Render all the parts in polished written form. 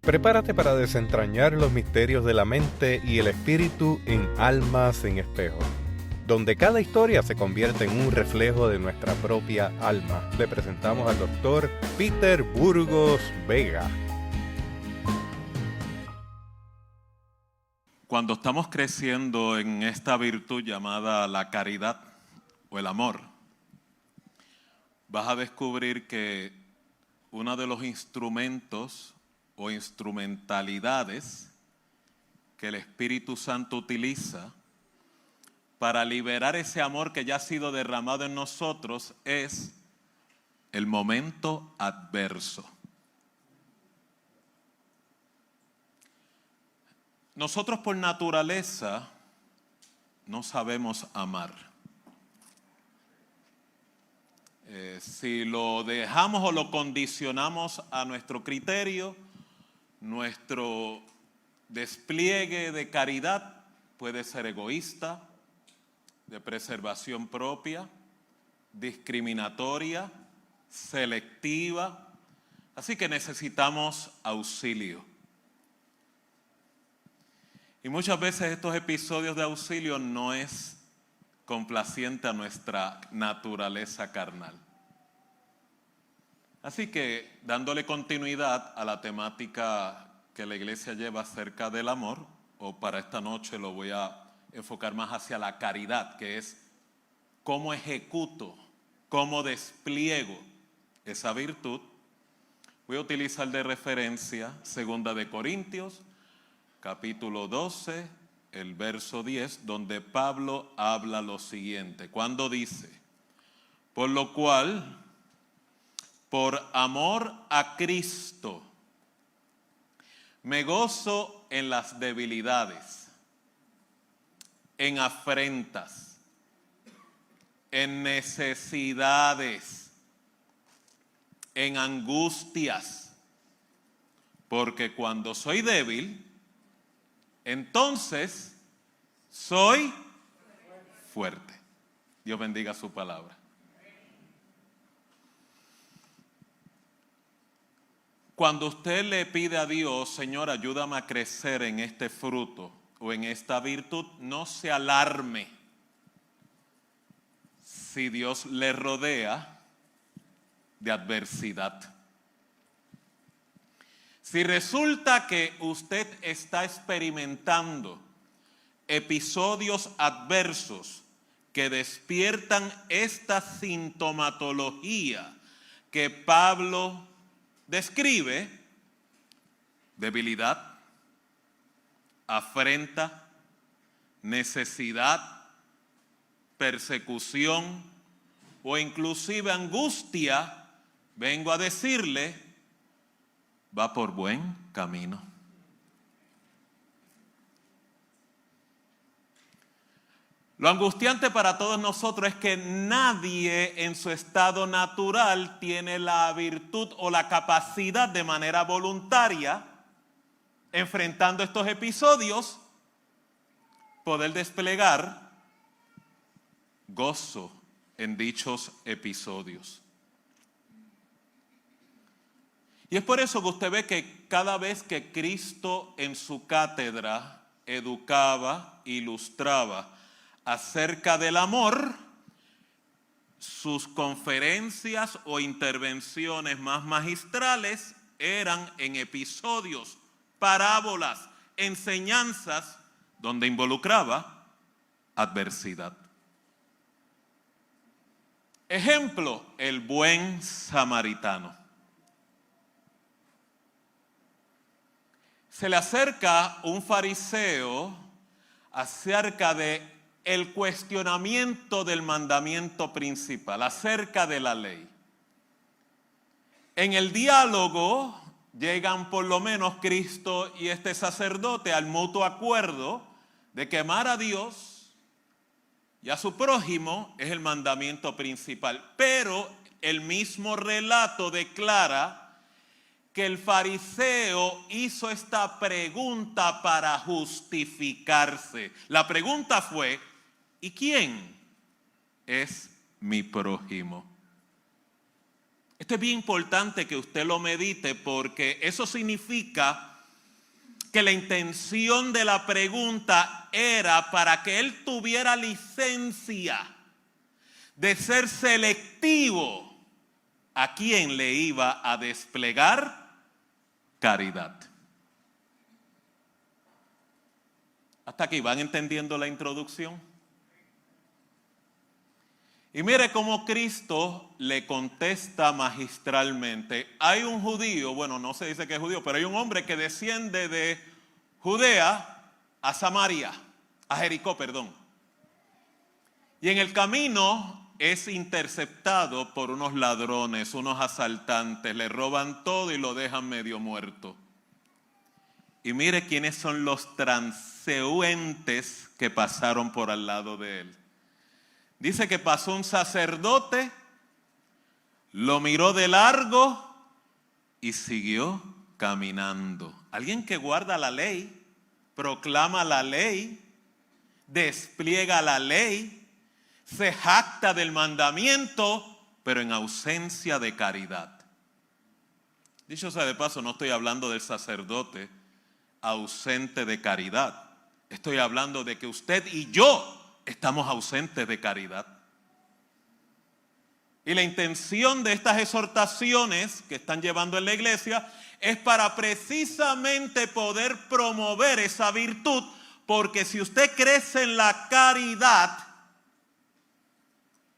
Prepárate para desentrañar los misterios de la mente y el espíritu en Almas en Espejo, donde cada historia se convierte en un reflejo de nuestra propia alma. Le presentamos al doctor Peter Burgos Vega. Cuando estamos creciendo en esta virtud llamada la caridad o el amor, vas a descubrir que uno de los instrumentos o instrumentalidades que el Espíritu Santo utiliza para liberar ese amor que ya ha sido derramado en nosotros es el momento adverso. Nosotros por naturaleza no sabemos amar. Si lo dejamos o lo condicionamos a nuestro criterio, nuestro despliegue de caridad puede ser egoísta, de preservación propia, discriminatoria, selectiva. Así que necesitamos auxilio. Y muchas veces estos episodios de auxilio no es complaciente a nuestra naturaleza carnal. Así que, dándole continuidad a la temática que la iglesia lleva acerca del amor, o para esta noche lo voy a enfocar más hacia la caridad, que es cómo ejecuto, cómo despliego esa virtud, voy a utilizar de referencia 2 de Corintios, capítulo 12, el verso 10, donde Pablo habla lo siguiente, cuando dice: por lo cual, por amor a Cristo, me gozo en las debilidades, en afrentas, en necesidades, en angustias, porque cuando soy débil, entonces soy fuerte. Dios bendiga su palabra. Cuando usted le pide a Dios: Señor, ayúdame a crecer en este fruto o en esta virtud, no se alarme si Dios le rodea de adversidad. Si resulta que usted está experimentando episodios adversos que despiertan esta sintomatología que Pablo describe: debilidad, afrenta, necesidad, persecución o inclusive angustia, vengo a decirle, va por buen camino. Lo angustiante para todos nosotros es que nadie en su estado natural tiene la virtud o la capacidad de manera voluntaria, enfrentando estos episodios, poder desplegar gozo en dichos episodios. Y es por eso que usted ve que cada vez que Cristo en su cátedra educaba, ilustraba acerca del amor, sus conferencias o intervenciones más magistrales eran en episodios, parábolas, enseñanzas donde involucraba adversidad. Ejemplo, el buen samaritano. Se le acerca un fariseo acerca de el cuestionamiento del mandamiento principal, acerca de la ley. En el diálogo llegan por lo menos Cristo y este sacerdote al mutuo acuerdo de que amar a Dios y a su prójimo es el mandamiento principal. Pero el mismo relato declara que el fariseo hizo esta pregunta para justificarse. La pregunta fue: ¿y quién es mi prójimo? Esto es bien importante que usted lo medite, porque eso significa que la intención de la pregunta era para que él tuviera licencia de ser selectivo a quien le iba a desplegar caridad. Hasta aquí, ¿van entendiendo la introducción? Y mire cómo Cristo le contesta magistralmente. Hay un judío, bueno, no se dice que es judío, pero hay un hombre que desciende de Judea a Samaria, a Jericó, perdón. Y en el camino es interceptado por unos ladrones, unos asaltantes, le roban todo y lo dejan medio muerto. Y mire quiénes son los transeúntes que pasaron por al lado de él. Dice que pasó un sacerdote, lo miró de largo y siguió caminando. Alguien que guarda la ley, proclama la ley, despliega la ley, se jacta del mandamiento, pero en ausencia de caridad. Dicho sea de paso, no estoy hablando del sacerdote ausente de caridad. Estoy hablando de que usted y yo estamos ausentes de caridad. Y la intención de estas exhortaciones que están llevando en la iglesia es para precisamente poder promover esa virtud, porque si usted crece en la caridad,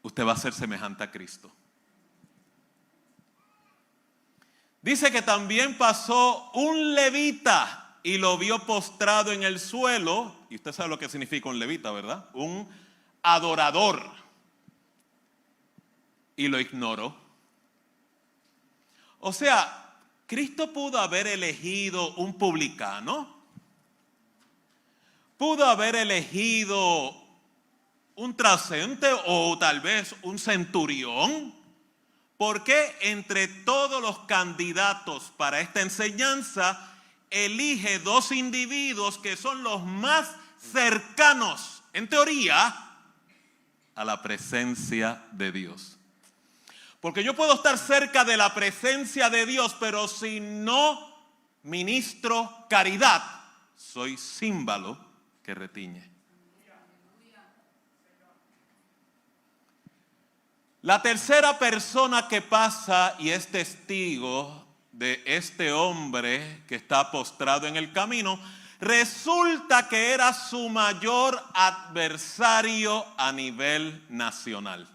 usted va a ser semejante a Cristo. Dice que también pasó un levita y lo vio postrado en el suelo. Y usted sabe lo que significa un levita, ¿verdad? Un adorador. Y lo ignoró. O sea, Cristo pudo haber elegido un publicano. Pudo haber elegido un transeúnte o tal vez un centurión. ¿Por qué entre todos los candidatos para esta enseñanza elige dos individuos que son los más cercanos, en teoría, a la presencia de Dios? Porque yo puedo estar cerca de la presencia de Dios, pero si no ministro caridad, soy címbalo que retiñe. La tercera persona que pasa y es testigo de este hombre que está postrado en el camino, resulta que era su mayor adversario a nivel nacional.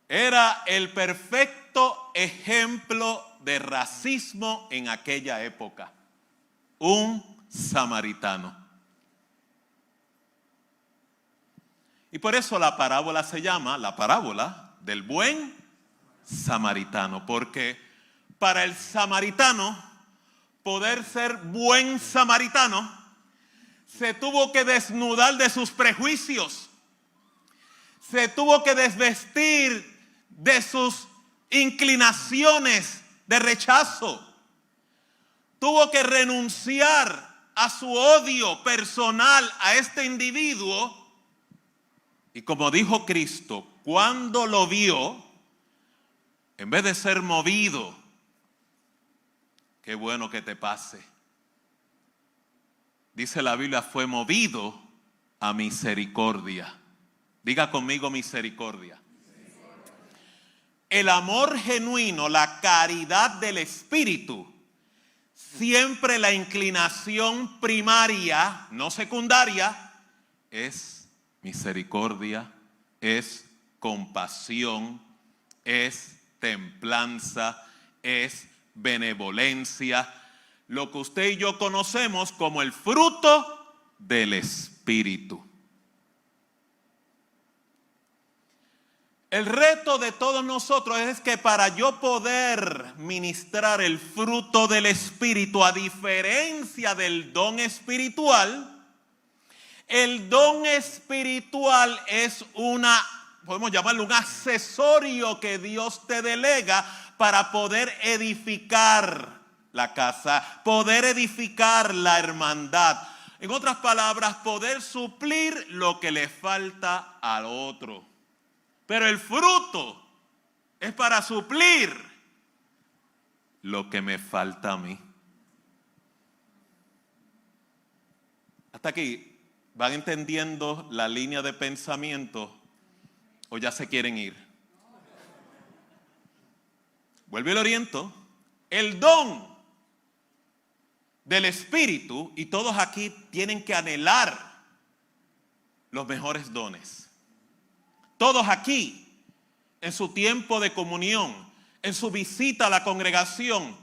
Era el perfecto ejemplo de racismo en aquella época. Un samaritano. Y por eso la parábola se llama la parábola del buen samaritano, porque para el samaritano poder ser buen samaritano se tuvo que desnudar de sus prejuicios, se tuvo que desvestir de sus inclinaciones de rechazo, tuvo que renunciar a su odio personal a este individuo. Y como dijo Cristo, cuando lo vio, en vez de ser movido, qué bueno que te pase, dice la Biblia, fue movido a misericordia. Diga conmigo misericordia. El amor genuino, la caridad del Espíritu, siempre la inclinación primaria, no secundaria, es misericordia, es compasión, es templanza, es benevolencia, lo que usted y yo conocemos como el fruto del Espíritu. El reto de todos nosotros es que para yo poder ministrar el fruto del Espíritu, a diferencia del don espiritual, el don espiritual es podemos llamarlo un accesorio que Dios te delega para poder edificar la casa, poder edificar la hermandad. En otras palabras, poder suplir lo que le falta al otro. Pero el fruto es para suplir lo que me falta a mí. Hasta aquí, ¿van entendiendo la línea de pensamiento o ya se quieren ir? Vuelvo y lo oriento. El don del Espíritu, y todos aquí tienen que anhelar los mejores dones. Todos aquí, en su tiempo de comunión, en su visita a la congregación,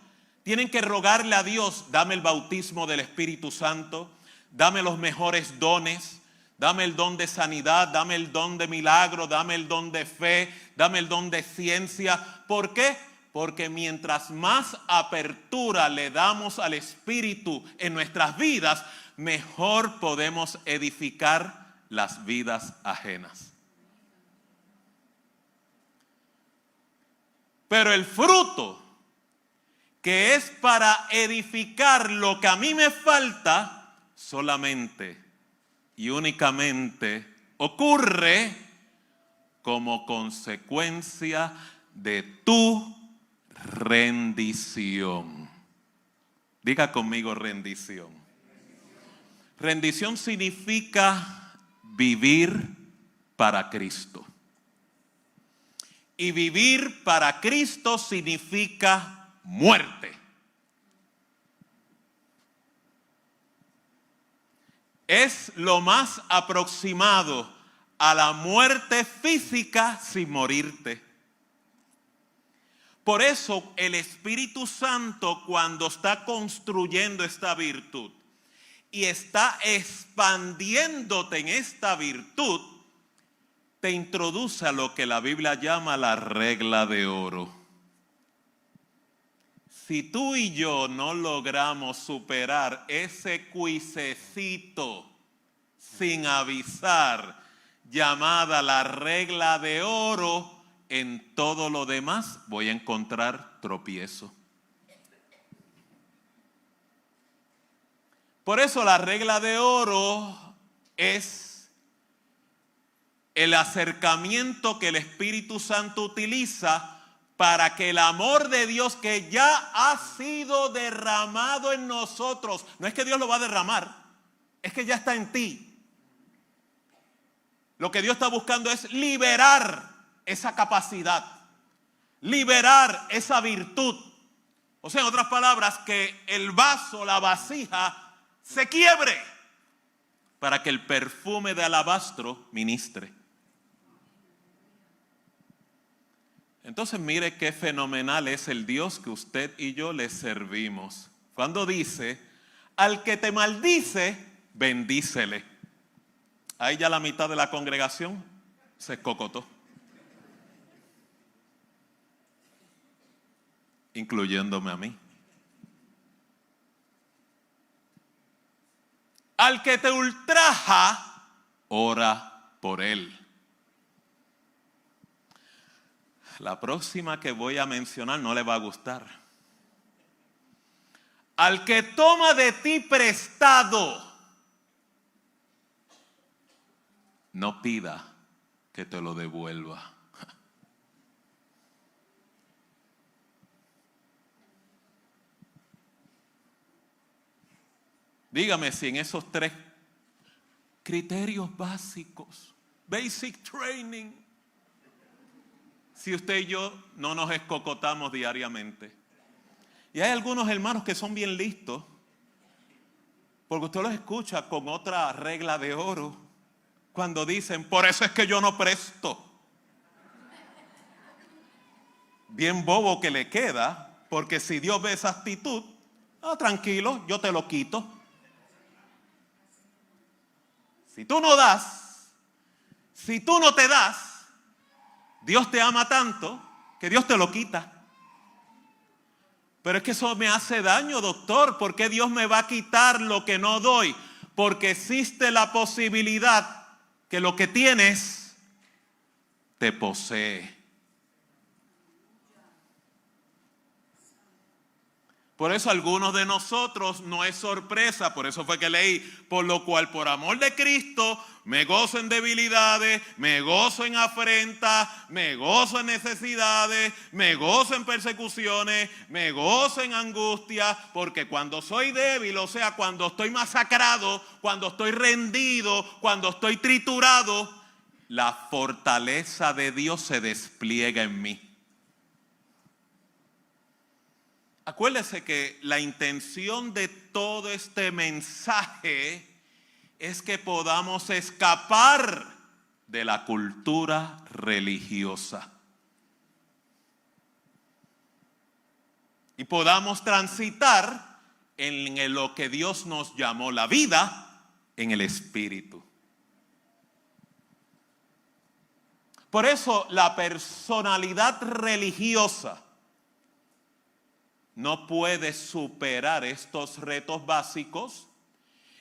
tienen que rogarle a Dios: dame el bautismo del Espíritu Santo, dame los mejores dones, dame el don de sanidad, dame el don de milagro, dame el don de fe, dame el don de ciencia. ¿Por qué? Porque mientras más apertura le damos al Espíritu en nuestras vidas, mejor podemos edificar las vidas ajenas. Pero el fruto que es para edificar lo que a mí me falta, solamente y únicamente ocurre como consecuencia de tu rendición. Diga conmigo: rendición. Rendición significa vivir para Cristo. Y vivir para Cristo significa muerte. Es lo más aproximado a la muerte física sin morirte. Por eso el Espíritu Santo, cuando está construyendo esta virtud y está expandiéndote en esta virtud, te introduce a lo que la Biblia llama la regla de oro. Si tú y yo no logramos superar ese cuisecito sin avisar, llamada la regla de oro, en todo lo demás voy a encontrar tropiezo. Por eso la regla de oro es el acercamiento que el Espíritu Santo utiliza para que el amor de Dios, que ya ha sido derramado en nosotros, no es que Dios lo va a derramar, es que ya está en ti. Lo que Dios está buscando es liberar esa capacidad, liberar esa virtud. O sea, en otras palabras, que el vaso, la vasija, se quiebre para que el perfume de alabastro ministre. Entonces mire qué fenomenal es el Dios que usted y yo le servimos. Cuando dice: al que te maldice, bendícele. Ahí ya la mitad de la congregación se escocotó, incluyéndome a mí. Al que te ultraja, ora por él. La próxima que voy a mencionar no le va a gustar. Al que toma de ti prestado, no pida que te lo devuelva. Dígame si en esos 3 criterios básicos, basic training, si usted y yo no nos escocotamos diariamente. Y hay algunos hermanos que son bien listos, porque usted los escucha con otra regla de oro, cuando dicen: por eso es que yo no presto. Bien bobo que le queda, porque si Dios ve esa actitud, tranquilo, yo te lo quito. Si tú no das, si tú no te das, Dios te ama tanto que Dios te lo quita. Pero es que eso me hace daño, doctor. ¿Por qué Dios me va a quitar lo que no doy? Porque existe la posibilidad que lo que tienes te posee. Por eso algunos de nosotros no es sorpresa, por eso fue que leí, por lo cual por amor de Cristo me gozo en debilidades, me gozo en afrentas, me gozo en necesidades, me gozo en persecuciones, me gozo en angustia, porque cuando soy débil, o sea, cuando estoy masacrado, cuando estoy rendido, cuando estoy triturado, la fortaleza de Dios se despliega en mí. Acuérdese que la intención de todo este mensaje es que podamos escapar de la cultura religiosa y podamos transitar en lo que Dios nos llamó la vida en el Espíritu. Por eso la personalidad religiosa no puede superar estos retos básicos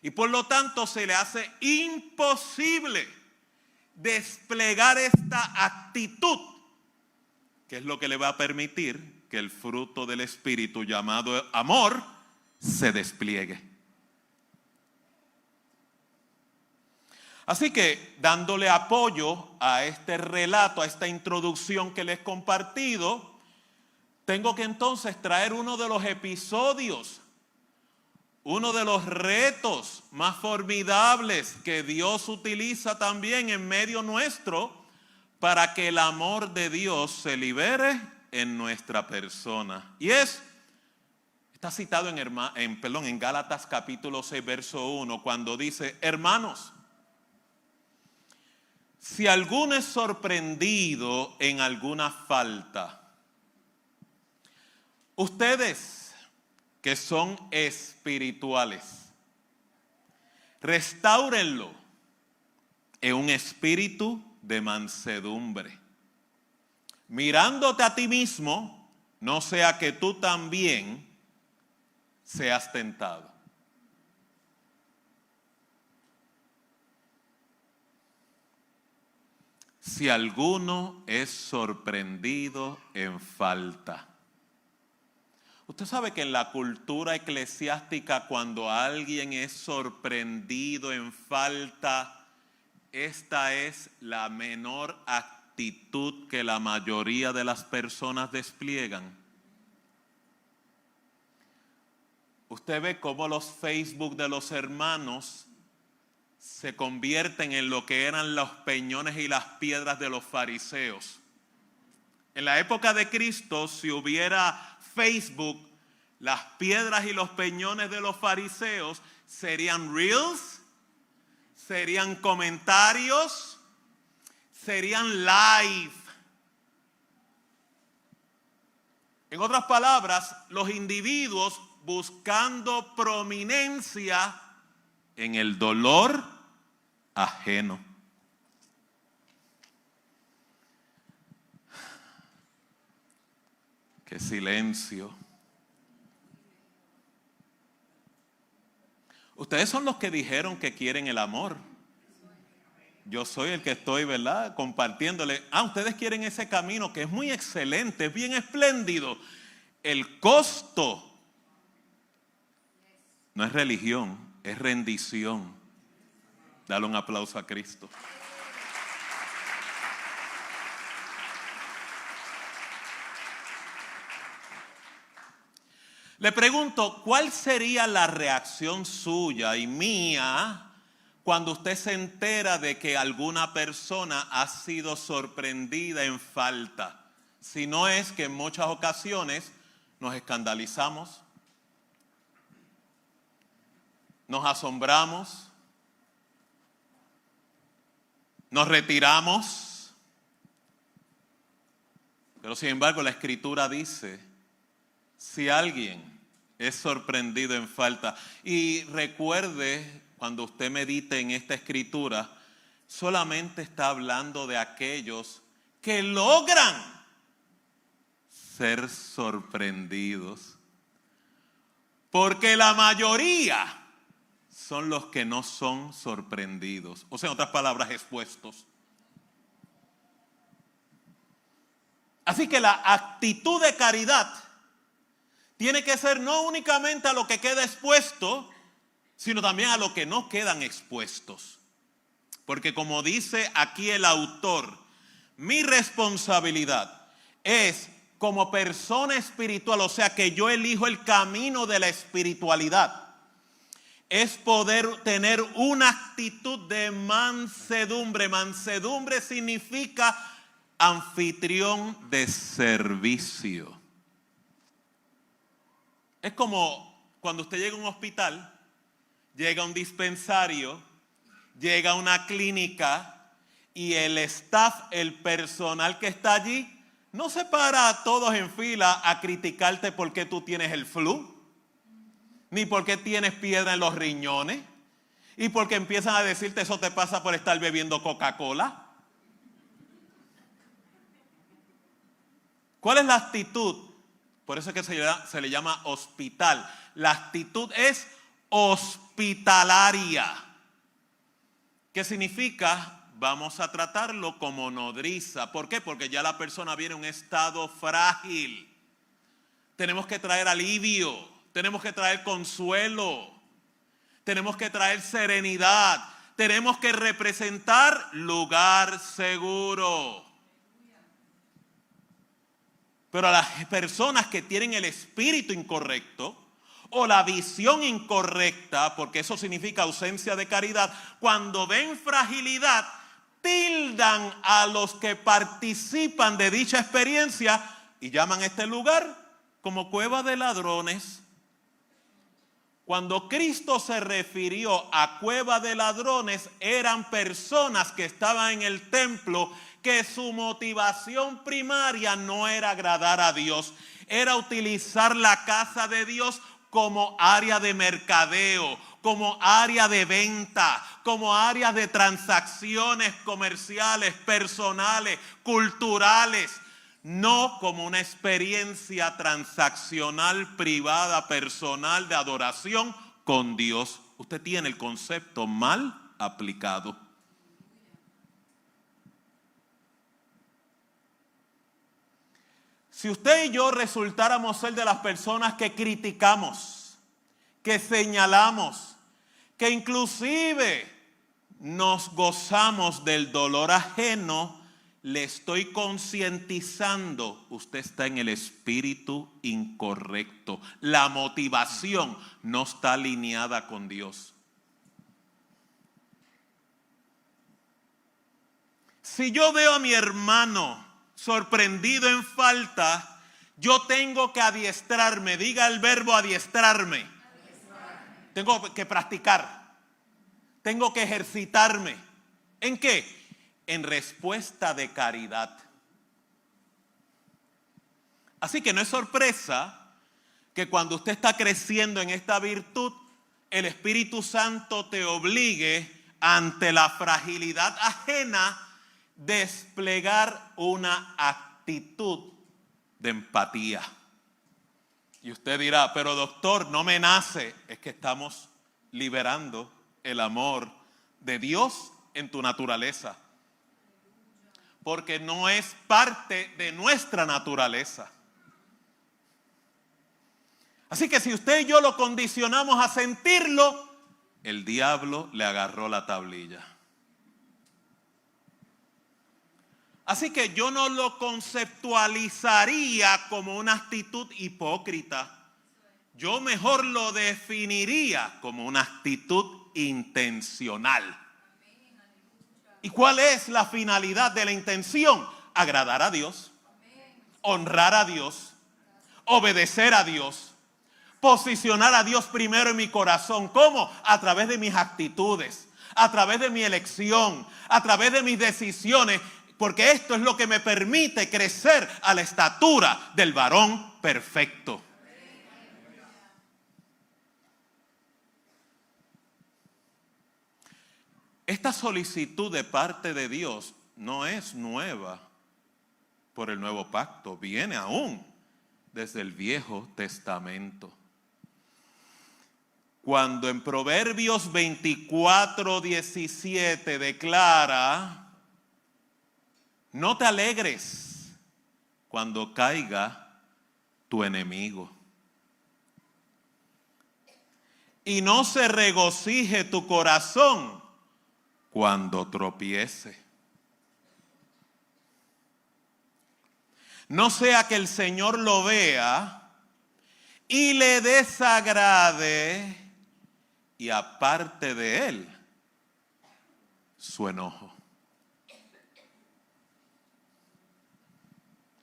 y por lo tanto se le hace imposible desplegar esta actitud, que es lo que le va a permitir que el fruto del Espíritu llamado amor se despliegue. Así que dándole apoyo a este relato, a esta introducción que les he compartido, tengo que entonces traer uno de los episodios, uno de los retos más formidables que Dios utiliza también en medio nuestro para que el amor de Dios se libere en nuestra persona. Y está citado en Gálatas capítulo 6, verso 1, cuando dice: hermanos, si alguno es sorprendido en alguna falta, ustedes que son espirituales, restáurenlo en un espíritu de mansedumbre, mirándote a ti mismo, no sea que tú también seas tentado. Si alguno es sorprendido en falta. Usted sabe que en la cultura eclesiástica, cuando alguien es sorprendido en falta, esta es la menor actitud que la mayoría de las personas despliegan. Usted ve cómo los Facebook de los hermanos se convierten en lo que eran los peñones y las piedras de los fariseos. En la época de Cristo, si hubiera Facebook, las piedras y los peñones de los fariseos serían reels, serían comentarios, serían live. En otras palabras, los individuos buscando prominencia en el dolor ajeno. ¡Qué silencio! Ustedes son los que dijeron que quieren el amor. Yo soy el que estoy, ¿verdad?, compartiéndole. Ustedes quieren ese camino que es muy excelente, es bien espléndido. El costo no es religión, es rendición. Dale un aplauso a Cristo. Le pregunto, ¿cuál sería la reacción suya y mía cuando usted se entera de que alguna persona ha sido sorprendida en falta? Si no es que en muchas ocasiones nos escandalizamos, nos asombramos, nos retiramos. Pero sin embargo la Escritura dice: si alguien es sorprendido en falta, y recuerde, cuando usted medite en esta Escritura, solamente está hablando de aquellos que logran ser sorprendidos, porque la mayoría son los que no son sorprendidos, o sea, en otras palabras, expuestos. Así que la actitud de caridad tiene que ser no únicamente a lo que queda expuesto, sino también a lo que no quedan expuestos. Porque como dice aquí el autor, mi responsabilidad es como persona espiritual, o sea que yo elijo el camino de la espiritualidad, es poder tener una actitud de mansedumbre. Mansedumbre significa anfitrión de servicio. Es como cuando usted llega a un hospital, llega a un dispensario, llega a una clínica y el staff, el personal que está allí, no se para a todos en fila a criticarte porque tú tienes el flu, ni porque tienes piedra en los riñones, y porque empiezan a decirte eso te pasa por estar bebiendo Coca-Cola. ¿Cuál es la actitud? Por eso es que se le llama hospital. La actitud es hospitalaria. ¿Qué significa? Vamos a tratarlo como nodriza. ¿Por qué? Porque ya la persona viene en un estado frágil. Tenemos que traer alivio, tenemos que traer consuelo, tenemos que traer serenidad, tenemos que representar lugar seguro. Pero a las personas que tienen el espíritu incorrecto o la visión incorrecta, porque eso significa ausencia de caridad, cuando ven fragilidad, tildan a los que participan de dicha experiencia y llaman a este lugar como cueva de ladrones. Cuando Cristo se refirió a cueva de ladrones, eran personas que estaban en el templo que su motivación primaria no era agradar a Dios, era utilizar la casa de Dios como área de mercadeo, como área de venta, como área de transacciones comerciales, personales, culturales, no como una experiencia transaccional, privada, personal de adoración con Dios. Usted tiene el concepto mal aplicado. Si usted y yo resultáramos ser de las personas que criticamos, que señalamos, que inclusive nos gozamos del dolor ajeno, le estoy concientizando, usted está en el espíritu incorrecto. La motivación no está alineada con Dios. Si yo veo a mi hermano sorprendido en falta, yo tengo que adiestrarme. Diga el verbo adiestrarme. Tengo que practicar. Tengo que ejercitarme. ¿En qué? En respuesta de caridad. Así que no es sorpresa que cuando usted está creciendo en esta virtud, el Espíritu Santo te obligue ante la fragilidad ajena desplegar una actitud de empatía. Y usted dirá, pero doctor, no me nace. Es que estamos liberando el amor de Dios en tu naturaleza. Porque no es parte de nuestra naturaleza. Así que si usted y yo lo condicionamos a sentirlo, el diablo le agarró la tablilla. Así que yo no lo conceptualizaría como una actitud hipócrita. Yo mejor lo definiría como una actitud intencional. ¿Y cuál es la finalidad de la intención? Agradar a Dios, honrar a Dios, obedecer a Dios, posicionar a Dios primero en mi corazón. ¿Cómo? A través de mis actitudes, a través de mi elección, a través de mis decisiones. Porque esto es lo que me permite crecer a la estatura del varón perfecto. Esta solicitud de parte de Dios no es nueva por el nuevo pacto, viene aún desde el Viejo Testamento. Cuando en Proverbios 24:17 declara: no te alegres cuando caiga tu enemigo. y no se regocije tu corazón cuando tropiece. No sea que el Señor lo vea y le desagrade y aparte de él su enojo.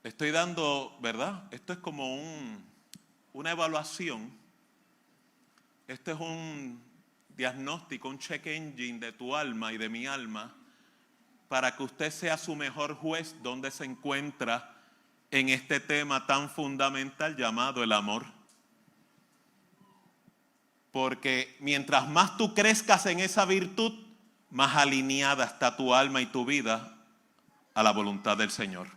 Le estoy dando, ¿verdad? Esto es como una evaluación. Este es un diagnóstico, un check engine de tu alma y de mi alma para que usted sea su mejor juez donde se encuentra en este tema tan fundamental llamado el amor. Porque mientras más tú crezcas en esa virtud, más alineada está tu alma y tu vida a la voluntad del Señor.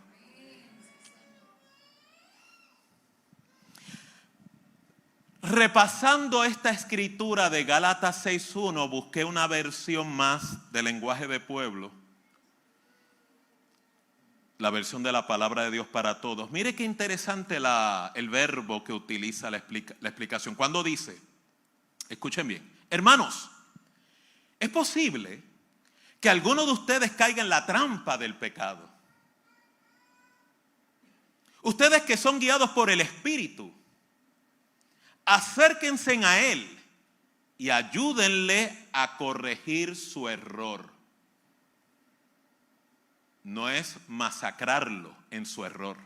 Repasando esta escritura de Gálatas 6:1, busqué una versión más del lenguaje de pueblo. La versión de la palabra de Dios para todos. Mire qué interesante el verbo que utiliza la explicación. Cuando dice, escuchen bien, hermanos, es posible que alguno de ustedes caiga en la trampa del pecado. Ustedes que son guiados por el Espíritu, acérquense a Él y ayúdenle a corregir su error. No es masacrarlo en su error.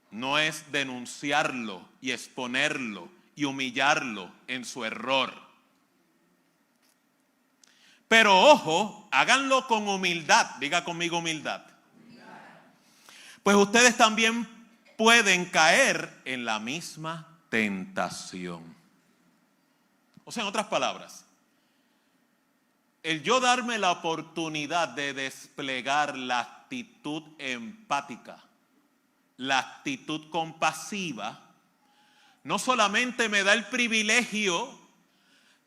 No es denunciarlo y exponerlo y humillarlo en su error. Pero ojo, háganlo con humildad. Diga conmigo humildad. Pues ustedes también pueden caer en la misma tentación. O sea, en otras palabras, el yo darme la oportunidad de desplegar la actitud empática, la actitud compasiva, no solamente me da el privilegio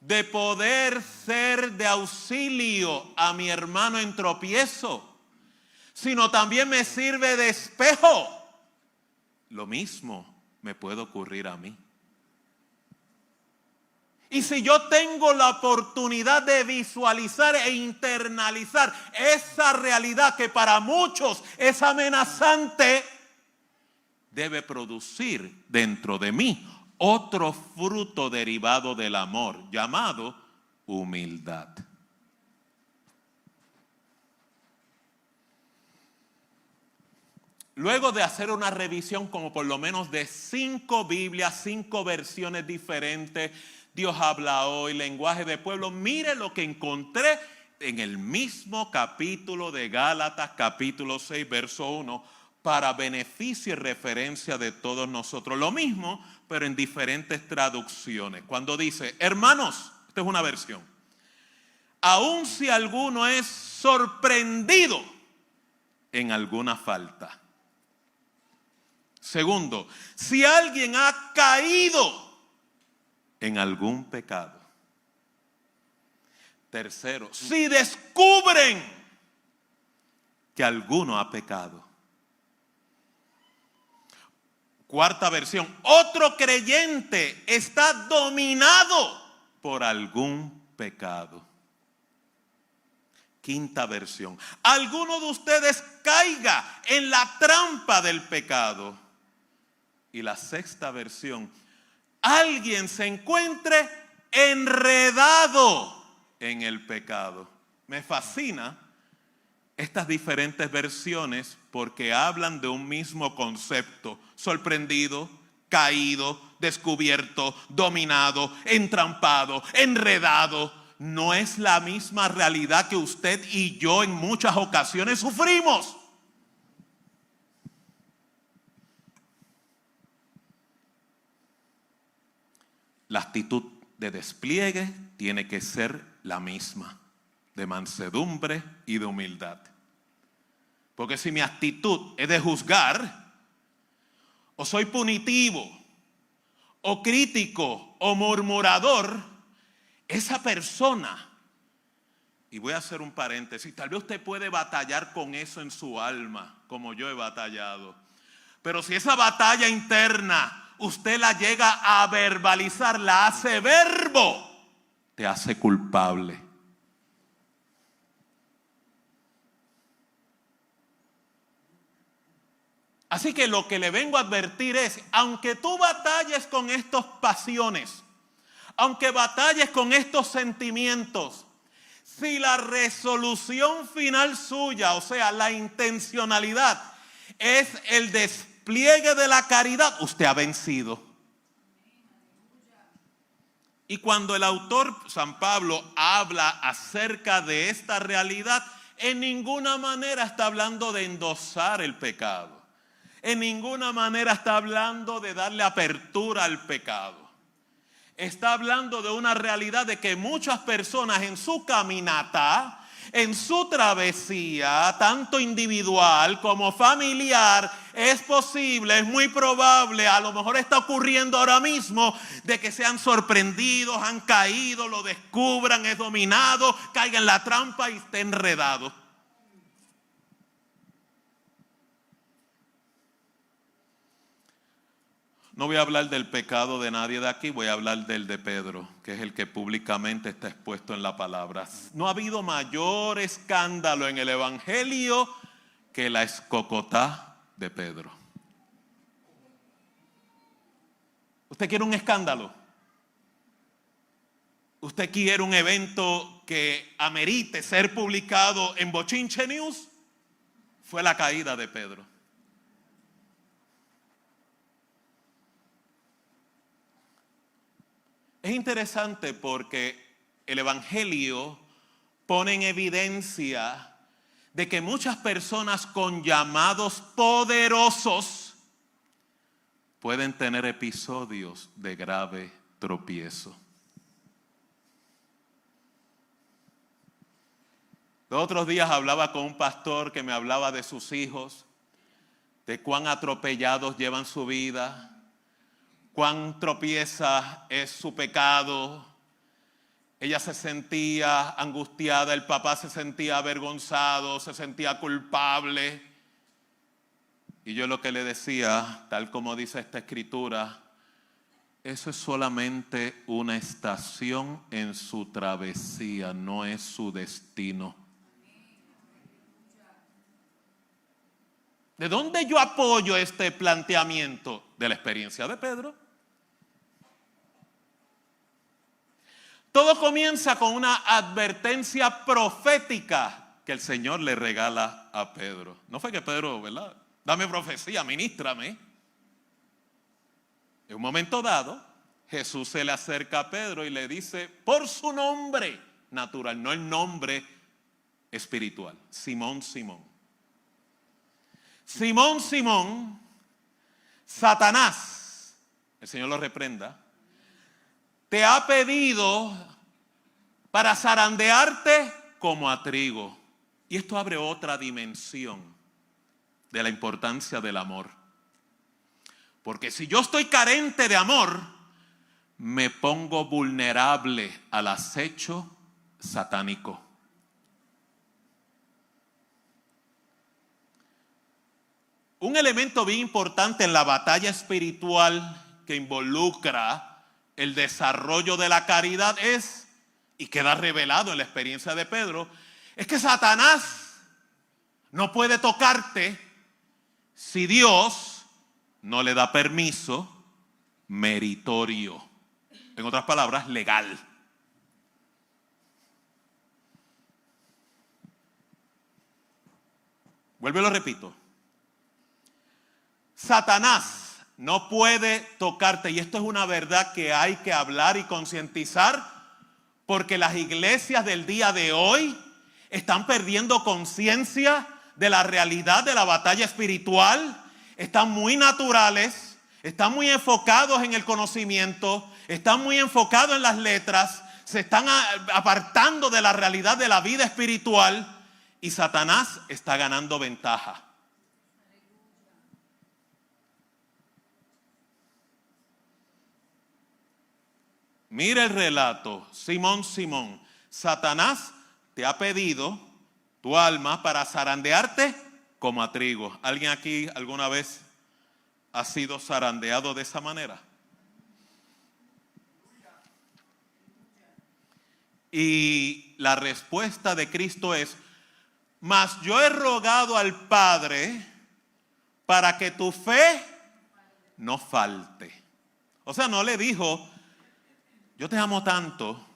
de poder ser de auxilio a mi hermano en tropiezo, sino también me sirve de espejo. Lo mismo me puede ocurrir a mí. Y si yo tengo la oportunidad de visualizar e internalizar esa realidad que para muchos es amenazante, debe producir dentro de mí otro fruto derivado del amor, llamado humildad. Luego de hacer una revisión como por lo menos de 5 Biblias, 5 versiones diferentes, Dios habla hoy, lenguaje de pueblo, mire lo que encontré en el mismo capítulo de Gálatas, capítulo 6, verso 1, para beneficio y referencia de todos nosotros. Lo mismo, pero en diferentes traducciones. Cuando dice, hermanos, esta es una versión, aun si alguno es sorprendido en alguna falta. Segundo, si alguien ha caído en algún pecado. Tercero, si descubren que alguno ha pecado. Cuarta versión, otro creyente está dominado por algún pecado. Quinta versión, alguno de ustedes caiga en la trampa del pecado. Y la sexta versión, alguien se encuentre enredado en el pecado. Me fascina estas diferentes versiones porque hablan de un mismo concepto: sorprendido, caído, descubierto, dominado, entrampado, enredado. No es la misma realidad que usted y yo en muchas ocasiones sufrimos. La actitud de despliegue tiene que ser la misma, de mansedumbre y de humildad. Porque si mi actitud es de juzgar, o soy punitivo, o crítico, o murmurador, esa persona, y voy a hacer un paréntesis, tal vez usted puede batallar con eso en su alma, como yo he batallado. Pero si esa batalla interna usted la llega a verbalizar, la hace verbo, te hace culpable. Así que lo que le vengo a advertir es, aunque tú batalles con estas pasiones, aunque batalles con estos sentimientos, si la resolución final suya, o sea, la intencionalidad, es el despliegue de la caridad, usted ha vencido. Y cuando el autor San Pablo habla acerca de esta realidad, en ninguna manera está hablando de endosar el pecado. En ninguna manera está hablando de darle apertura al pecado. Está hablando de una realidad de que muchas personas en su caminata, en su travesía, tanto individual como familiar, es posible, es muy probable, a lo mejor está ocurriendo ahora mismo, de que sean sorprendidos, han caído, lo descubran, es dominado, caiga en la trampa y esté enredado. No voy a hablar del pecado de nadie de aquí, voy a hablar del de Pedro, que es el que públicamente está expuesto en la palabra. No ha habido mayor escándalo en el Evangelio que la escocotá de Pedro. ¿Usted quiere un escándalo? ¿Usted quiere un evento que amerite ser publicado en Bochinche News? Fue la caída de Pedro. Es interesante porque el Evangelio pone en evidencia de que muchas personas con llamados poderosos pueden tener episodios de grave tropiezo. Los otros días hablaba con un pastor que me hablaba de sus hijos, de cuán atropellados llevan su vida, cuán tropieza es su pecado. Ella se sentía angustiada, el papá se sentía avergonzado, se sentía culpable. Y yo lo que le decía, tal como dice esta escritura, eso es solamente una estación en su travesía, no es su destino. ¿De dónde yo apoyo este planteamiento? De la experiencia de Pedro. Todo comienza con una advertencia profética que el Señor le regala a Pedro. No fue que Pedro, ¿verdad? Dame profecía, ministrame. En un momento dado, Jesús se le acerca a Pedro y le dice, por su nombre natural, no el nombre espiritual, Simón, Simón. Simón, Simón, Satanás, el Señor lo reprenda, te ha pedido para zarandearte como a trigo. Y esto abre otra dimensión de la importancia del amor. Porque si yo estoy carente de amor, me pongo vulnerable al acecho satánico. Un elemento bien importante en la batalla espiritual que involucra el desarrollo de la caridad es, y queda revelado en la experiencia de Pedro, es que Satanás no puede tocarte si Dios no le da permiso meritorio. En otras palabras, legal. Vuelvo y lo repito. Satanás no puede tocarte, y esto es una verdad que hay que hablar y concientizar, porque las iglesias del día de hoy están perdiendo conciencia de la realidad de la batalla espiritual, están muy naturales, están muy enfocados en el conocimiento, están muy enfocados en las letras, se están apartando de la realidad de la vida espiritual y Satanás está ganando ventaja. Mira el relato, Simón, Simón, Satanás te ha pedido tu alma para zarandearte como a trigo. ¿Alguien aquí alguna vez ha sido zarandeado de esa manera? Y la respuesta de Cristo es: mas yo he rogado al Padre para que tu fe no falte. O sea, no le dijo: yo te amo tanto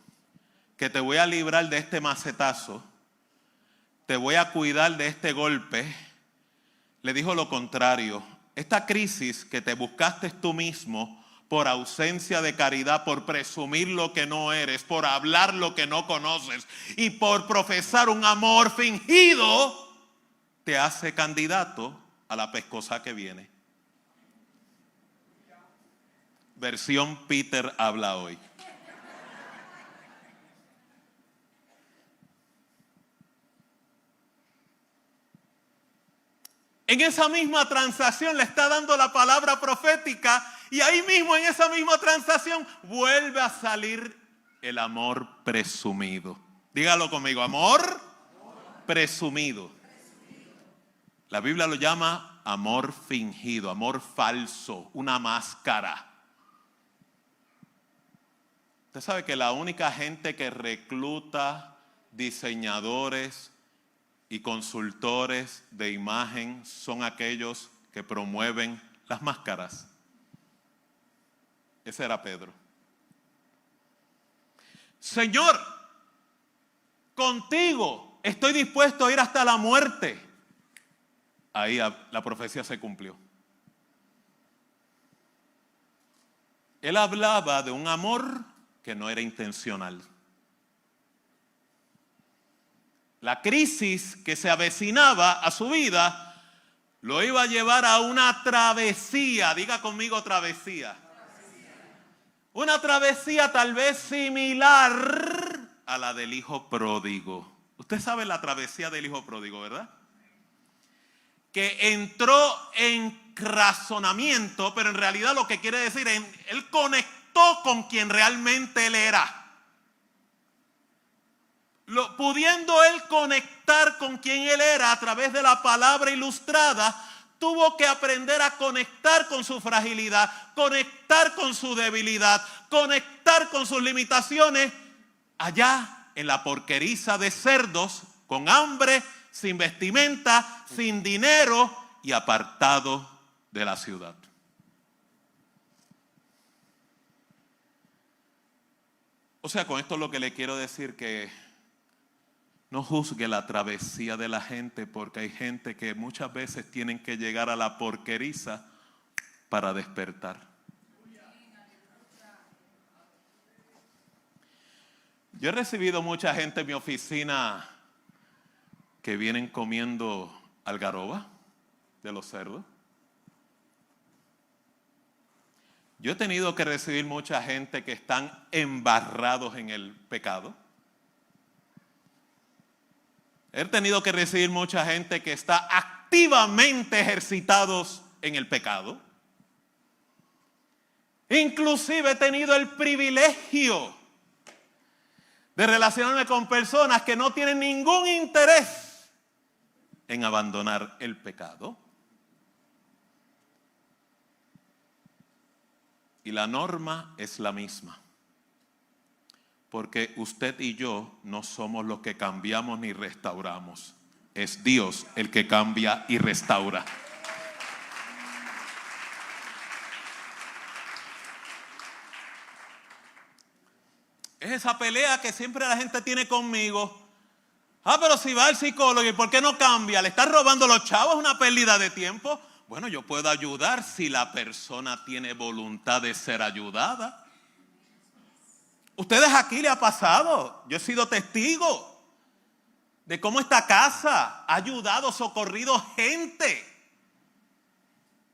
que te voy a librar de este macetazo, te voy a cuidar de este golpe. Le dijo lo contrario: esta crisis que te buscaste tú mismo por ausencia de caridad, por presumir lo que no eres, por hablar lo que no conoces y por profesar un amor fingido, te hace candidato a la pescosa que viene. Versión Peter habla hoy. En esa misma transacción le está dando la palabra profética, y ahí mismo en esa misma transacción vuelve a salir el amor presumido. Dígalo conmigo: amor presumido. La Biblia lo llama amor fingido, amor falso, una máscara. Usted sabe que la única gente que recluta diseñadores y consultores de imagen son aquellos que promueven las máscaras. Ese era Pedro. Señor, contigo estoy dispuesto a ir hasta la muerte. Ahí la profecía se cumplió. Él hablaba de un amor que no era intencional. La crisis que se avecinaba a su vida lo iba a llevar a una travesía. Diga conmigo: travesía. Una travesía tal vez similar a la del hijo pródigo. Usted sabe la travesía del hijo pródigo, ¿verdad? Que entró en razonamiento, pero en realidad lo que quiere decir es él conectó con quien realmente él era. Pudiendo él conectar con quien él era a través de la palabra ilustrada, tuvo que aprender a conectar con su fragilidad, conectar con su debilidad, conectar con sus limitaciones, allá en la porqueriza de cerdos, con hambre, sin vestimenta, sin dinero y apartado de la ciudad. O sea, con esto lo que le quiero decir que no juzgue la travesía de la gente, porque hay gente que muchas veces tienen que llegar a la porqueriza para despertar. Yo he recibido mucha gente en mi oficina que vienen comiendo algarroba de los cerdos. Yo he tenido que recibir mucha gente que están embarrados en el pecado. He tenido que recibir mucha gente que está activamente ejercitados en el pecado. Inclusive he tenido el privilegio de relacionarme con personas que no tienen ningún interés en abandonar el pecado. Y la norma es la misma. Porque usted y yo no somos los que cambiamos ni restauramos. Es Dios el que cambia y restaura. Es esa pelea que siempre la gente tiene conmigo. Pero si va al psicólogo, ¿y por qué no cambia? ¿Le está robando los chavos? ¿Es una pérdida de tiempo? Bueno, yo puedo ayudar si la persona tiene voluntad de ser ayudada. Ustedes aquí le ha pasado. Yo he sido testigo de cómo esta casa ha ayudado, socorrido gente.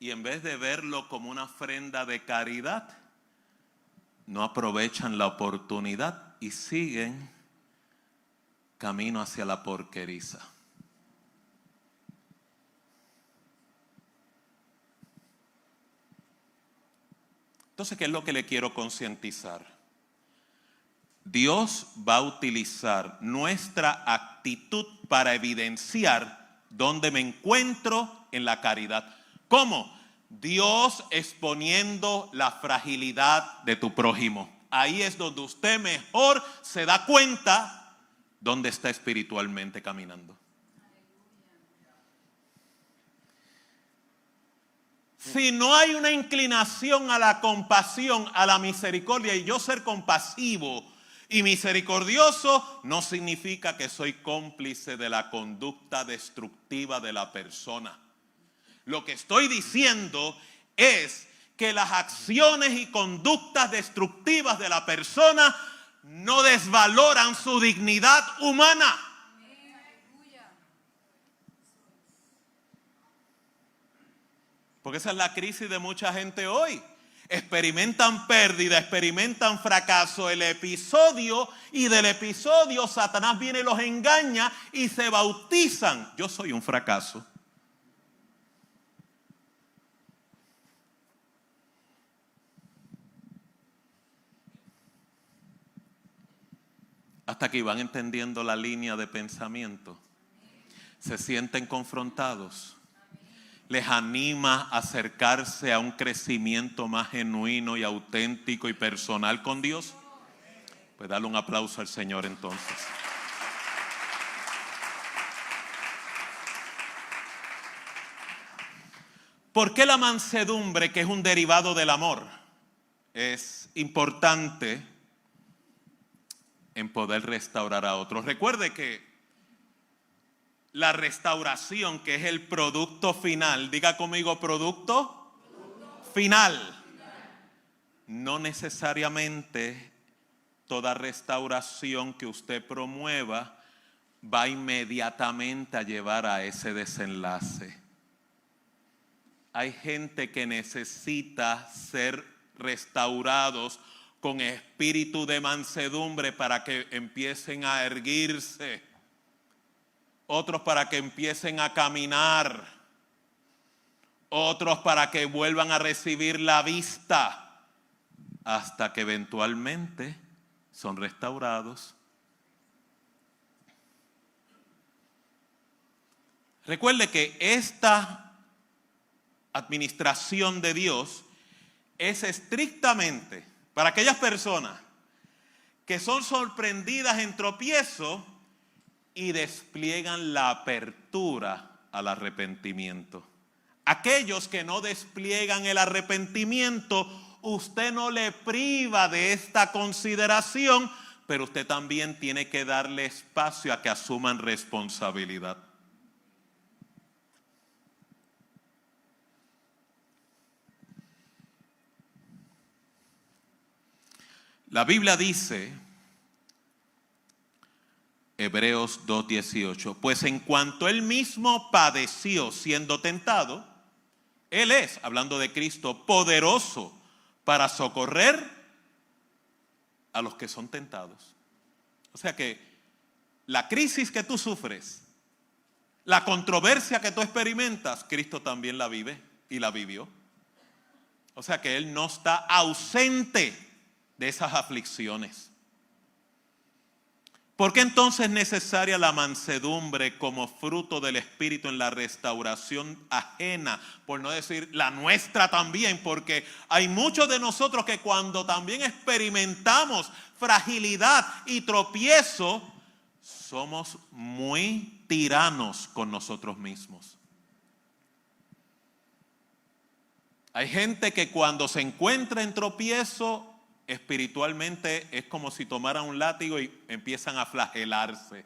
Y en vez de verlo como una ofrenda de caridad, no aprovechan la oportunidad y siguen camino hacia la porqueriza. Entonces, ¿qué es lo que le quiero concientizar? Dios va a utilizar nuestra actitud para evidenciar dónde me encuentro en la caridad. ¿Cómo? Dios exponiendo la fragilidad de tu prójimo. Ahí es donde usted mejor se da cuenta dónde está espiritualmente caminando. Si no hay una inclinación a la compasión, a la misericordia, y yo ser compasivo y misericordioso, no significa que soy cómplice de la conducta destructiva de la persona. Lo que estoy diciendo es que las acciones y conductas destructivas de la persona no desvaloran su dignidad humana. Porque esa es la crisis de mucha gente hoy. Experimentan pérdida, experimentan fracaso, el episodio, y del episodio Satanás viene y los engaña y se bautizan. Yo soy un fracaso. Hasta que van entendiendo la línea de pensamiento. Se sienten confrontados. Les anima a acercarse a un crecimiento más genuino y auténtico y personal con Dios. Pues dale un aplauso al Señor entonces. ¿Por qué la mansedumbre, que es un derivado del amor, es importante en poder restaurar a otros? Recuerde que la restauración, que es el producto final, diga conmigo, producto final. No necesariamente toda restauración que usted promueva va inmediatamente a llevar a ese desenlace. Hay gente que necesita ser restaurados con espíritu de mansedumbre para que empiecen a erguirse. Otros para que empiecen a caminar. Otros para que vuelvan a recibir la vista. Hasta que eventualmente son restaurados. Recuerde que esta administración de Dios es estrictamente para aquellas personas que son sorprendidas en tropiezo y despliegan la apertura al arrepentimiento. Aquellos que no despliegan el arrepentimiento, usted no le priva de esta consideración, pero usted también tiene que darle espacio a que asuman responsabilidad. La Biblia dice, Hebreos 2:18, pues en cuanto él mismo padeció siendo tentado, él es, hablando de Cristo, poderoso para socorrer a los que son tentados. O sea que la crisis que tú sufres, la controversia que tú experimentas, Cristo también la vive y la vivió. O sea que Él no está ausente de esas aflicciones. ¿Por qué entonces es necesaria la mansedumbre como fruto del Espíritu en la restauración ajena? Por no decir la nuestra también, porque hay muchos de nosotros que cuando también experimentamos fragilidad y tropiezo, somos muy tiranos con nosotros mismos. Hay gente que cuando se encuentra en tropiezo, espiritualmente es como si tomaran un látigo y empiezan a flagelarse.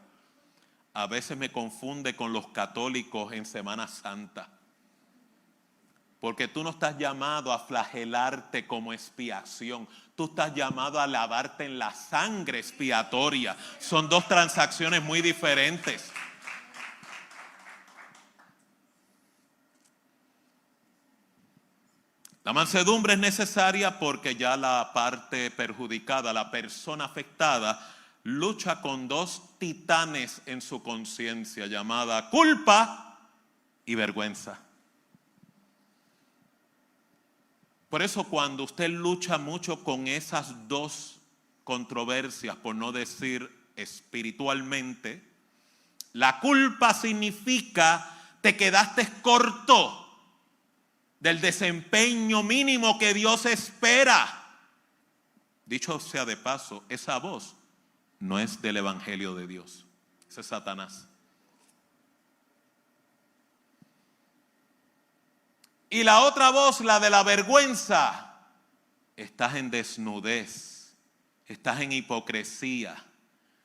A veces me confunde con los católicos en Semana Santa. Porque tú no estás llamado a flagelarte como expiación. Tú estás llamado a lavarte en la sangre expiatoria. Son dos transacciones muy diferentes. La mansedumbre es necesaria porque ya la parte perjudicada, la persona afectada, lucha con dos titanes en su conciencia llamada culpa y vergüenza. Por eso cuando usted lucha mucho con esas dos controversias, por no decir espiritualmente, la culpa significa te quedaste corto. del desempeño mínimo que Dios espera. Dicho sea de paso, esa voz no es del Evangelio de Dios, ese es Satanás. Y la otra voz, la de la vergüenza, estás en desnudez, estás en hipocresía,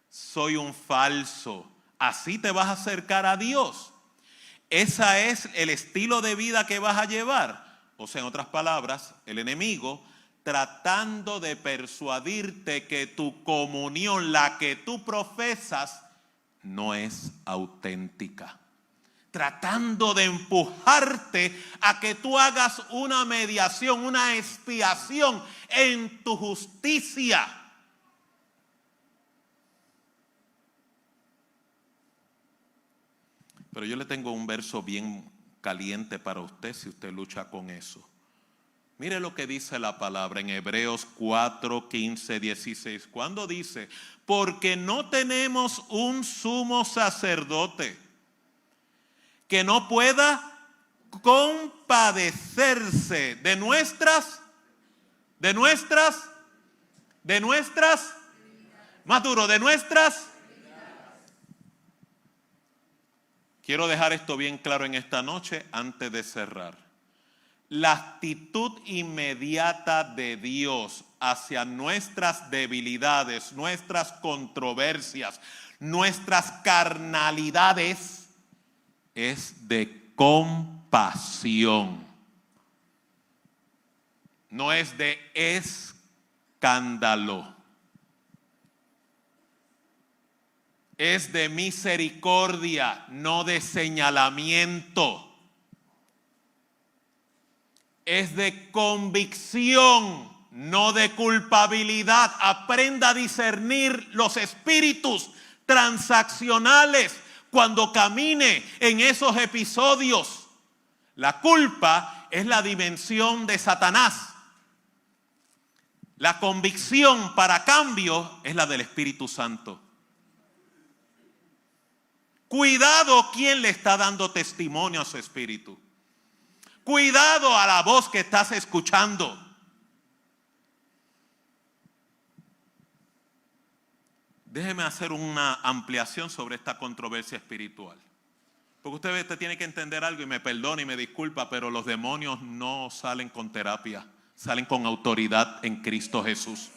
soy un falso, así te vas a acercar a Dios. Ese es el estilo de vida que vas a llevar. O sea, en otras palabras, el enemigo tratando de persuadirte que tu comunión, la que tú profesas, no es auténtica. Tratando de empujarte a que tú hagas una mediación, una expiación en tu justicia. Pero yo le tengo un verso bien caliente para usted si usted lucha con eso. Mire lo que dice la palabra en Hebreos 4, 15, 16. Cuando dice, porque no tenemos un sumo sacerdote que no pueda compadecerse de nuestras, más duro, de nuestras. Quiero dejar esto bien claro en esta noche antes de cerrar. La actitud inmediata de Dios hacia nuestras debilidades, nuestras controversias, nuestras carnalidades es de compasión. No es de escándalo. Es de misericordia, no de señalamiento. Es de convicción, no de culpabilidad. Aprenda a discernir los espíritus transaccionales cuando camine en esos episodios. La culpa es la dimensión de Satanás. La convicción para cambio es la del Espíritu Santo. Cuidado quién le está dando testimonio a su espíritu. Cuidado a la voz que estás escuchando. Déjeme hacer una ampliación sobre esta controversia espiritual. Porque usted tiene que entender algo y me perdona y me disculpa, pero los demonios no salen con terapia, salen con autoridad en Cristo Jesús.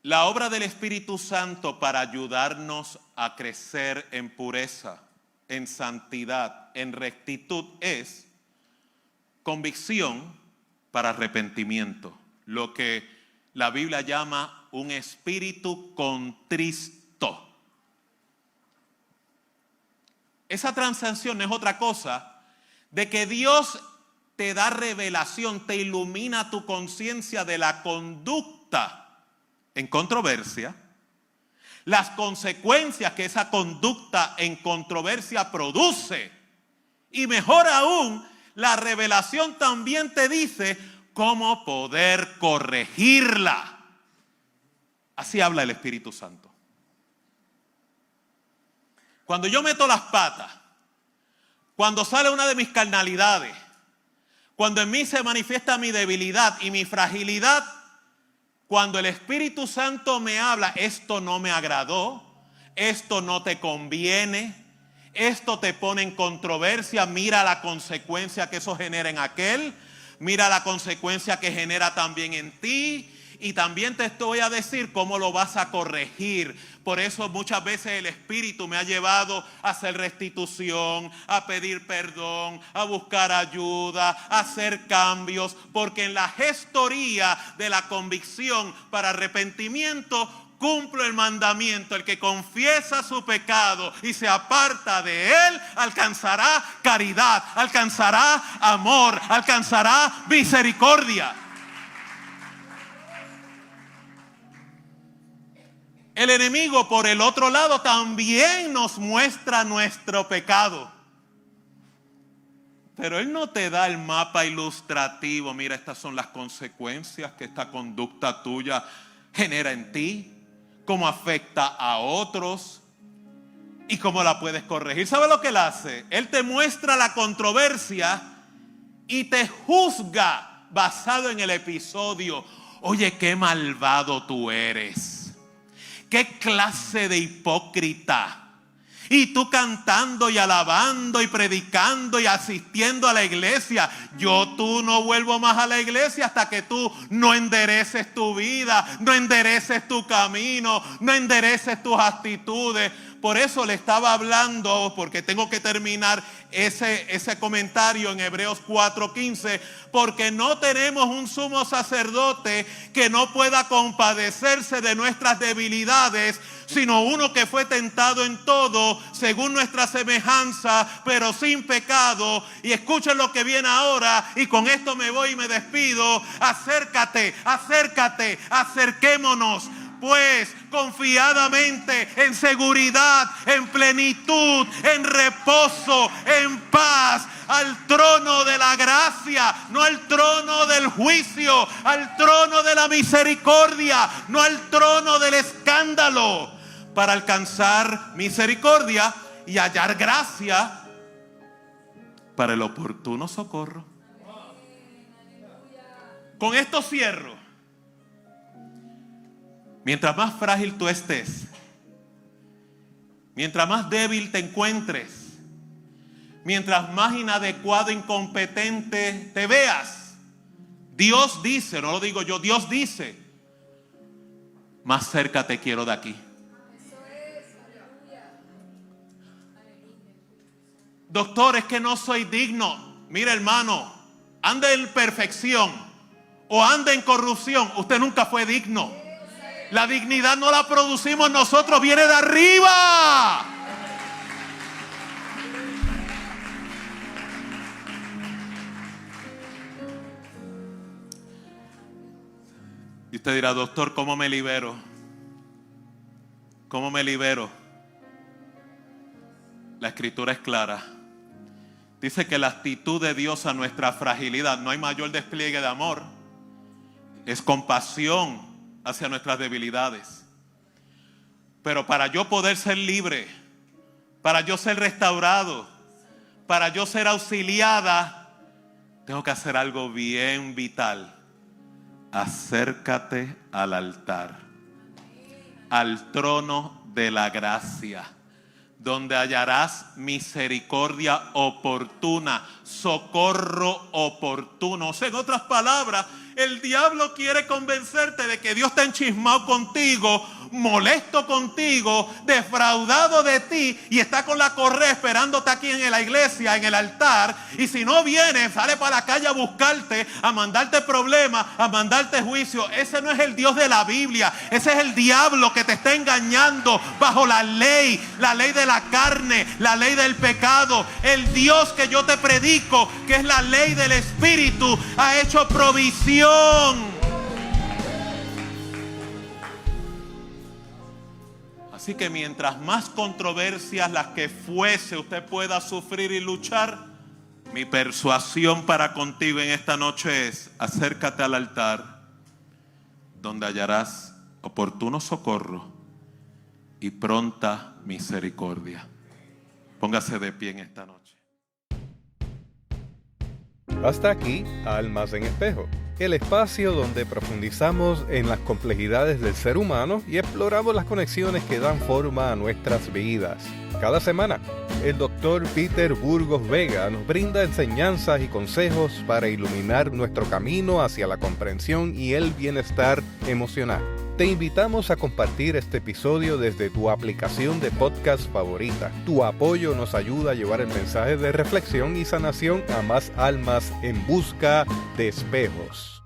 La obra del Espíritu Santo para ayudarnos a crecer en pureza, en santidad, en rectitud es convicción para arrepentimiento, lo que la Biblia llama un espíritu contristo. Esa transacción es otra cosa de que Dios te da revelación, te ilumina tu conciencia de la conducta en controversia, las consecuencias que esa conducta en controversia produce, y mejor aún, la revelación también te dice cómo poder corregirla. Así habla el Espíritu Santo. Cuando yo meto las patas, cuando sale una de mis carnalidades, cuando en mí se manifiesta mi debilidad y mi fragilidad, cuando el Espíritu Santo me habla, esto no me agradó, esto no te conviene, esto te pone en controversia, mira la consecuencia que eso genera en aquel, mira la consecuencia que genera también en ti, y también te voy a decir cómo lo vas a corregir. Por eso muchas veces el Espíritu me ha llevado a hacer restitución, a pedir perdón, a buscar ayuda, a hacer cambios, porque en la gestoría de la convicción para arrepentimiento cumplo el mandamiento: el que confiesa su pecado y se aparta de él alcanzará caridad, alcanzará amor, alcanzará misericordia. El enemigo, por el otro lado, también nos muestra nuestro pecado. Pero Él no te da el mapa ilustrativo. Mira, estas son las consecuencias que esta conducta tuya genera en ti, cómo afecta a otros y cómo la puedes corregir. ¿Sabe lo que Él hace? Él te muestra la controversia y te juzga basado en el episodio. Oye, qué malvado tú eres. Qué clase de hipócrita. Y tú cantando y alabando y predicando y asistiendo a la iglesia. Tú no vuelvo más a la iglesia hasta que tú no endereces tu vida, no endereces tu camino, no endereces tus actitudes. Por eso le estaba hablando, porque tengo que terminar ese comentario en Hebreos 4:15, porque no tenemos un sumo sacerdote que no pueda compadecerse de nuestras debilidades, sino uno que fue tentado en todo, según nuestra semejanza, pero sin pecado. Y escuchen lo que viene ahora, y con esto me voy y me despido. Acércate, acerquémonos, pues confiadamente, en seguridad, en plenitud, en reposo, en paz, al trono de la gracia, no al trono del juicio, al trono de la misericordia, no al trono del escándalo, para alcanzar misericordia y hallar gracia para el oportuno socorro. Con esto cierro. Mientras más frágil tú estés, mientras más débil te encuentres, mientras más inadecuado, incompetente te veas, Dios dice, no lo digo yo, Dios dice, más cerca te quiero de aquí. Doctor, es que no soy digno. Mira, hermano, anda en perfección o anda en corrupción, usted nunca fue digno. La dignidad no la producimos nosotros, viene de arriba. Y usted dirá, doctor, ¿cómo me libero? ¿Cómo me libero? La escritura es clara. Dice que la actitud de Dios a nuestra fragilidad, no hay mayor despliegue de amor, es compasión hacia nuestras debilidades. Pero para yo poder ser libre, para yo ser restaurado, para yo ser auxiliada, tengo que hacer algo bien vital. Acércate al altar, al trono de la gracia, donde hallarás misericordia oportuna, socorro oportuno. O sea, en otras palabras, el diablo quiere convencerte de que Dios está enchismado contigo, molesto contigo, defraudado de ti, y está con la correa esperándote aquí en la iglesia, en el altar. Y si no vienes, sale para la calle a buscarte, a mandarte problemas, a mandarte juicio. Ese no es el Dios de la Biblia. Ese es el diablo que te está engañando bajo la ley de la carne, la ley del pecado. El Dios que yo te predico, que es la ley del Espíritu, ha hecho provisión. Así que mientras más controversias las que fuese usted pueda sufrir y luchar, mi persuasión para contigo en esta noche es: acércate al altar, donde hallarás oportuno socorro y pronta misericordia. Póngase de pie en esta noche. Hasta aquí, Almas en Espejo, el espacio donde profundizamos en las complejidades del ser humano y exploramos las conexiones que dan forma a nuestras vidas. Cada semana, el Dr. Peter Burgos Vega nos brinda enseñanzas y consejos para iluminar nuestro camino hacia la comprensión y el bienestar emocional. Te invitamos a compartir este episodio desde tu aplicación de podcast favorita. Tu apoyo nos ayuda a llevar el mensaje de reflexión y sanación a más almas en busca de espejos.